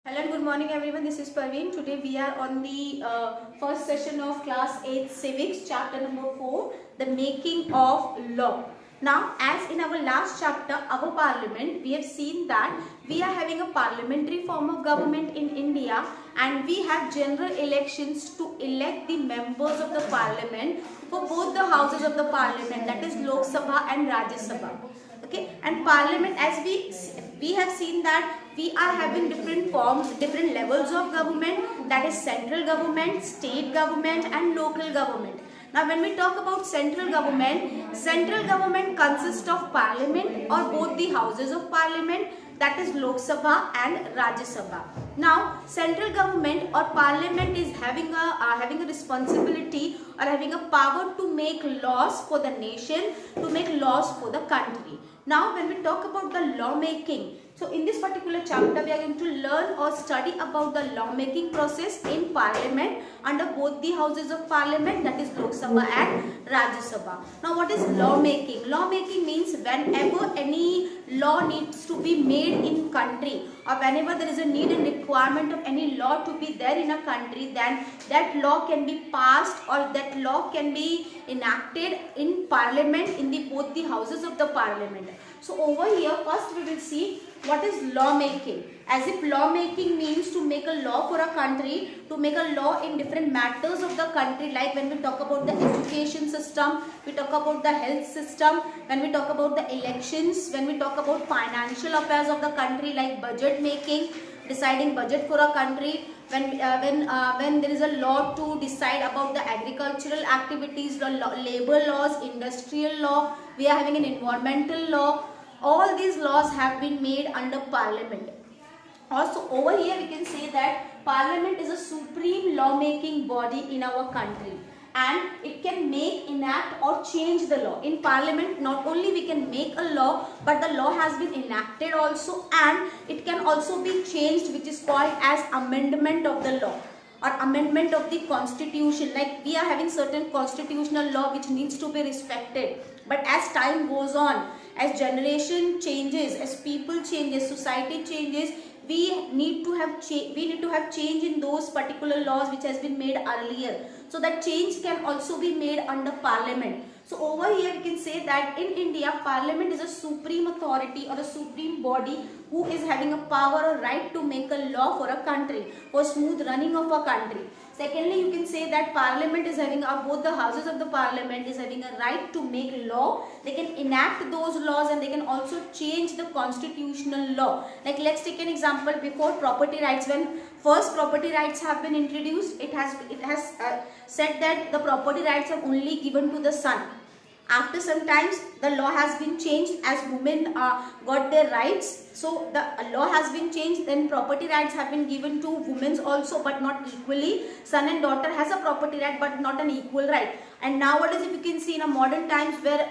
Hello and good morning everyone, this is Parveen. Today we are on the first session of class 8 civics, chapter number 4, the making of law. Now, as in our last chapter, our parliament, we have seen that we are having a parliamentary form of government in India and we have general elections to elect the members of the parliament for both the houses of the parliament, that is Lok Sabha and Rajya Sabha. Okay, and parliament, as we have seen that we are having different forms, different levels of government, that is central government, state government and local government. Now when we talk about central government consists of parliament or both the houses of parliament, that is Lok Sabha and Rajya Sabha. Now central government or parliament is having a responsibility or having a power to make laws for the nation, to make laws for the country. Now when we talk about the law making, so in this particular chapter we are going to learn or study about the law making process in parliament under both the houses of parliament, that is Lok Sabha and Rajya Sabha. Now what is law making? Law making means whenever any law needs to be made in country or whenever there is a need and requirement of any law to be there in a country, then that law can be passed or that law can be enacted in parliament in both the houses of the parliament. So over here first we will see what is law making. As if law making means to make a law for a country, to make a law in different matters of the country, like when we talk about the education system, we talk about the health system, when we talk about the elections, when we talk about financial affairs of the country like budget making, deciding budget for a country, when there is a law to decide about the agricultural activities, the labor laws, industrial law, we are having an environmental law. All these laws have been made under parliament. Also over here we can say that parliament is a supreme law-making body in our country and it can make, enact or change the law. In parliament not only we can make a law, but the law has been enacted also and it can also be changed, which is called as amendment of the law or amendment of the constitution. Like we are having certain constitutional law which needs to be respected, but as time goes on, as generation changes, as people changes, society changes, we need to have change in those particular laws which has been made earlier. So that change can also be made under parliament. So over here we can say that in India, parliament is a supreme authority or a supreme body who is having a power or right to make a law for a country, for smooth running of a country. Secondly, you can say that parliament is having, both the houses of the parliament is having a right to make law. They can enact those laws and they can also change the constitutional law. Like let's take an example. Before property rights, when first property rights have been introduced, it has said that the property rights are only given to the son. After some times the law has been changed as women got their rights. So the law has been changed, then property rights have been given to women also, but not equally. Son and daughter has a property right but not an equal right. And nowadays if you can see in a modern times where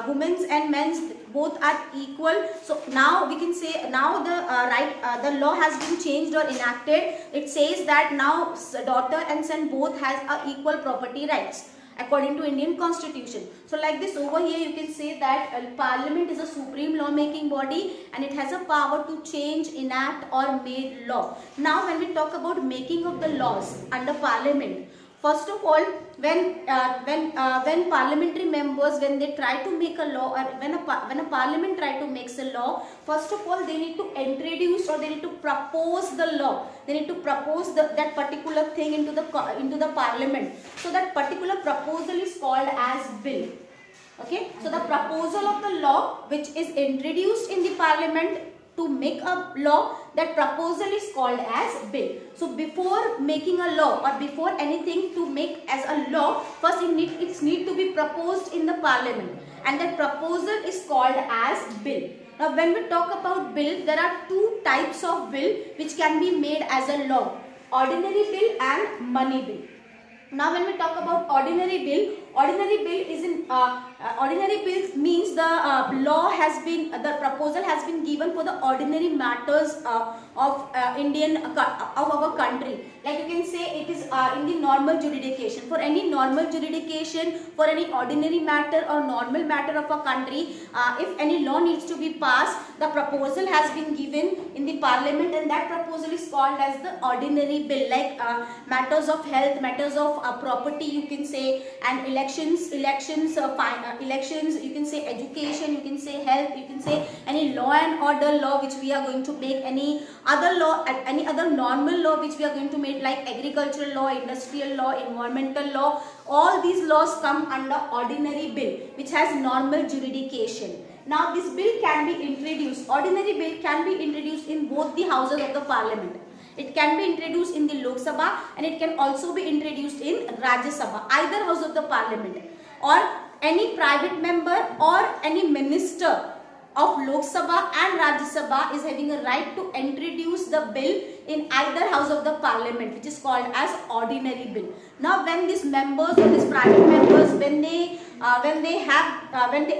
women's and men's both are equal. So now we can say now the law has been changed or enacted. It says that now daughter and son both has equal property rights according to Indian constitution. So like this over here you can say that parliament is a supreme law making body and it has a power to change, enact or make law. Now when we talk about making of the laws under parliament, first of all, when parliamentary members, when they try to make a law or when a parliament try to make a law, first of all they need to introduce or they need to propose the law. They need to propose that particular thing into the parliament. So that particular proposal is called as bill. Okay. So the proposal of the law which is introduced in the parliament to make a law, that proposal is called as bill. So before making a law or before anything to make as a law, first it needs to be proposed in the parliament and that proposal is called as bill. Now when we talk about bill, there are two types of bill which can be made as a law: ordinary bill and money bill. Now when we talk about ordinary bill means the proposal has been given for the ordinary matters of of our country. Like you can say it is in the normal jurisdiction. For any normal jurisdiction, for any ordinary matter or normal matter of a country, if any law needs to be passed, the proposal has been given in the parliament, and that proposal is called as the ordinary bill. Like matters of health, matters of property, you can say, and elections, you can say education, you can say health, you can say any law and order law which we are going to make, any other law, any other normal law which we are going to make, like agricultural law, industrial law, environmental law. All these laws come under ordinary bill which has normal jurisdiction. Now this bill can be introduced, ordinary bill can be introduced in both the houses of the parliament. It can be introduced in the Lok Sabha and it can also be introduced in Rajya Sabha, either house of the parliament. Or any private member or any minister of Lok Sabha and Rajya Sabha is having a right to introduce the bill in either house of the parliament, which is called as ordinary bill. Now when these members or these private members, when they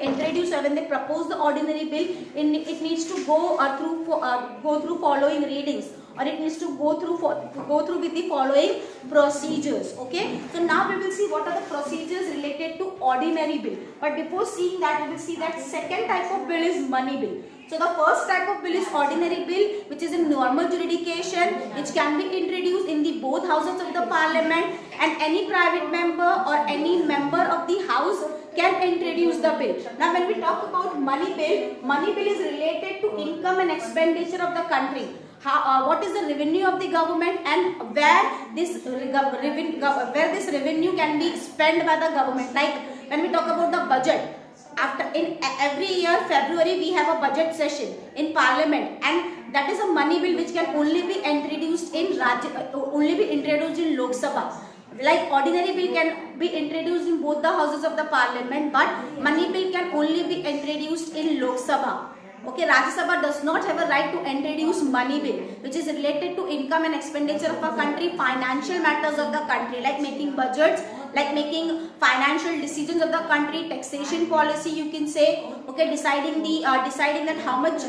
introduce or when they propose the ordinary bill, it needs to go through following readings, or it needs to go through with the following procedures. Okay, so now we will see what are the procedures related to ordinary bill. But before seeing that, we will see that second type of bill is money bill. So the first type of bill is ordinary bill, which is in normal jurisdiction, which can be introduced in the both houses of the parliament, and any private member or any member of the house can introduce the bill. Now when we talk about money bill is related to income and expenditure of the country. What is the revenue of the government, and where this revenue can be spent by the government. Like when we talk about the budget, in every year February we have a budget session in parliament, and that is a money bill which can only be introduced in Lok Sabha. Like ordinary bill can be introduced in both the houses of the parliament, but money bill can only be introduced in Lok Sabha. Okay, Rajya Sabha does not have a right to introduce money bill, which is related to income and expenditure of a country, financial matters of the country, like making budgets, like making financial decisions of the country, taxation policy, you can say. Okay, deciding that how much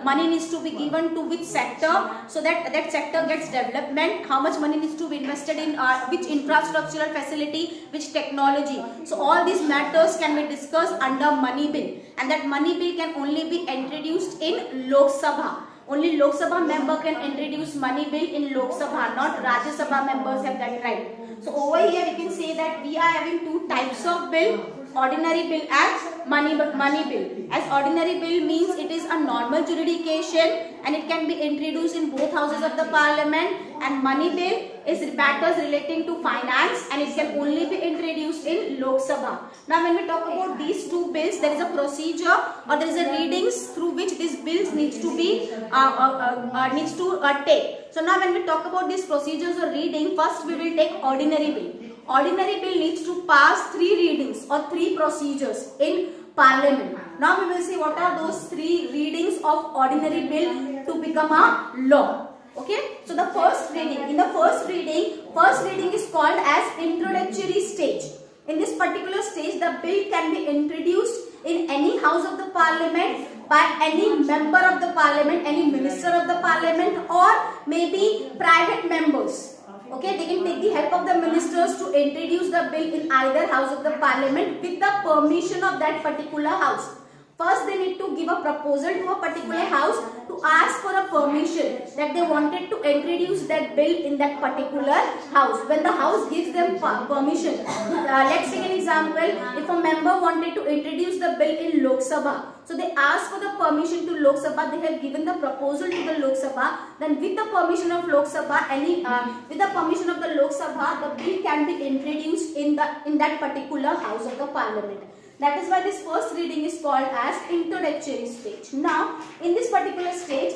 money needs to be given to which sector, so that that sector gets development, how much money needs to be invested in which infrastructural facility, which technology. So all these matters can be discussed under money bill, and that money bill can only be introduced in Lok Sabha. Only Lok Sabha member can introduce money bill in Lok Sabha, not Rajya Sabha members have that right. So over here we can say that we are having two types of bill, ordinary bill and money bill. As ordinary bill means it is a normal jurisdiction and it can be introduced in both houses of the parliament, and money bill is matters relating to finance and it can only be introduced in Lok Sabha. Now when we talk about these two bills, there is a procedure or there is a readings through which these bills needs to be take. So now when we talk about these procedures or reading, first we will take ordinary bill. Ordinary bill needs to pass 3 readings or 3 procedures in parliament. Now we will see what are those 3 readings of ordinary bill to become a law. Okay, so the first reading, in the first reading is called as introductory stage. In this particular stage, the bill can be introduced in any house of the parliament by any member of the parliament, any minister of the parliament, or maybe private members. Okay, they can take the help of the ministers to introduce the bill in either house of the parliament with the permission of that particular house. First, they need to give a proposal to a particular house to ask for a permission that they wanted to introduce that bill in that particular house. When the house gives them permission, let's take an example. If a member wanted to introduce the bill in Lok Sabha, so they ask for the permission to Lok Sabha. They have given the proposal to the Lok Sabha. Then, with the permission of Lok Sabha, the bill can be introduced in that particular house of the parliament. That is why this first reading is called as introductory stage. Now, in this particular stage,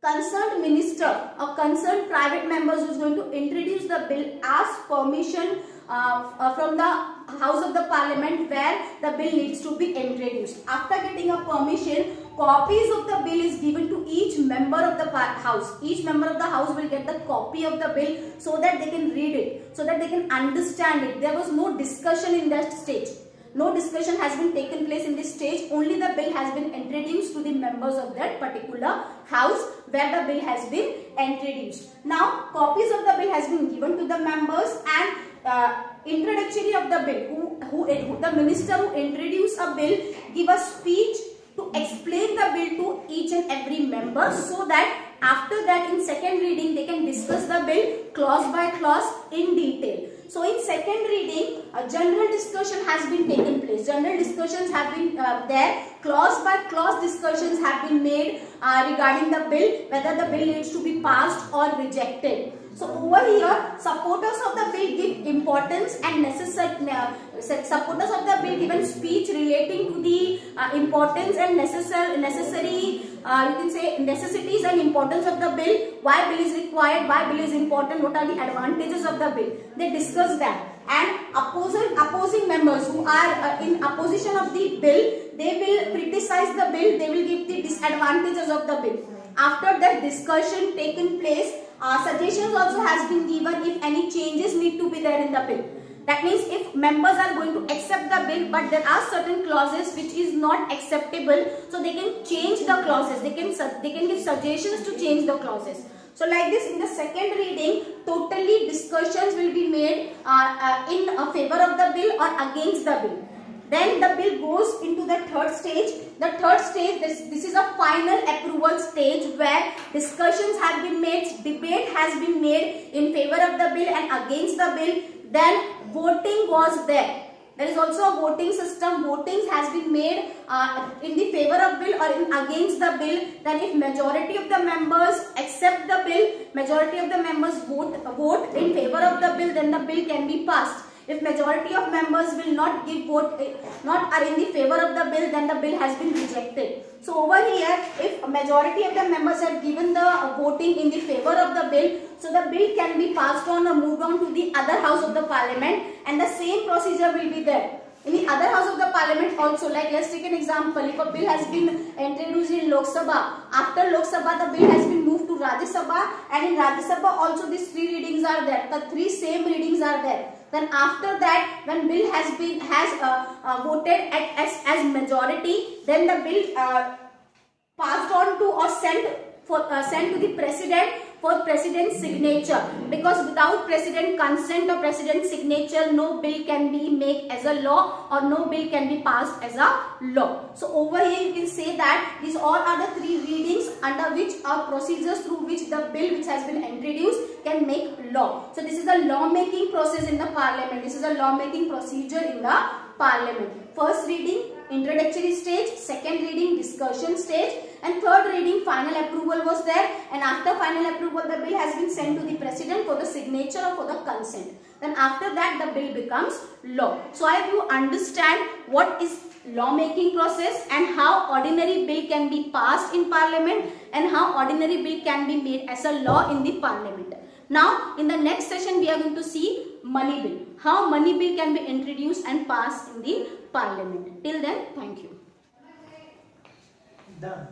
concerned minister or concerned private members who is going to introduce the bill ask permission from the house of the parliament where the bill needs to be introduced. After getting a permission, copies of the bill is given to each member of the house. Each member of the house will get the copy of the bill so that they can read it, so that they can understand it. There was no discussion in that stage. No discussion has been taken place in this stage. Only the bill has been introduced to the members of that particular house where the bill has been introduced. Now copies of the bill has been given to the members, and introductory of the bill, the minister who introduced a bill give a speech to explain the bill to each and every member, so that after that in second reading they can discuss the bill clause by clause in detail. So in second reading, a general discussion has been taken place. General discussions have been there. Clause by clause discussions have been made regarding the bill, whether the bill needs to be passed or rejected. So over here, supporters of the bill give importance and supporters of the bill given speech relating to the importance and necessary you can say necessities and importance of the bill, why bill is required, why bill is important, what are the advantages of the bill. They discuss that. And opposing members who are in opposition of the bill, they will criticize the bill, they will give the disadvantages of the bill. After that discussion taken place, suggestions also has been given if any changes need to be there in the bill. That means if members are going to accept the bill, but there are certain clauses which is not acceptable, so they can change the clauses. They can give suggestions to change the clauses. So like this, in the second reading, totally discussions will be made in favor of the bill or against the bill. Then the bill goes into the third stage. The third stage, this is a final approval stage where discussions have been made, debate has been made in favor of the bill and against the bill. Then voting was there. There is also a voting system. Votings has been made in the favor of bill or in against the bill. Then if majority of the members accept the bill, majority of the members vote in favor of the bill, then the bill can be passed. If majority of members will not give vote, not are in the favor of the bill, then the bill has been rejected. So over here, if a majority of the members have given the voting in the favor of the bill, so the bill can be passed on or moved on to the other house of the parliament, and the same procedure will be there in the other house of the parliament also. Like let's take an example. If a bill has been introduced in Lok Sabha, after Lok Sabha the bill has been moved to Rajya Sabha, and in Rajya Sabha also these 3 readings are there. The 3 same readings are there. Then after that, when bill has voted as majority, then the bill passed on to or sent to the president for president's signature, because without president consent or president's signature, no bill can be made as a law or no bill can be passed as a law. So over here you can say that these all are the 3 readings under which are procedures through which the bill which has been introduced can make law. So this is the law making process in the parliament. This is a law making procedure in the parliament. First reading, introductory stage, second reading, discussion stage, and third reading, final approval was there, and after final approval the bill has been sent to the president for the signature or for the consent. Then after that the bill becomes law. So I hope you understand what is law making process and how ordinary bill can be passed in parliament and how ordinary bill can be made as a law in the parliament. Now in the next session we are going to see money bill, how money bill can be introduced and passed in the parliament. Till then, thank you. Done.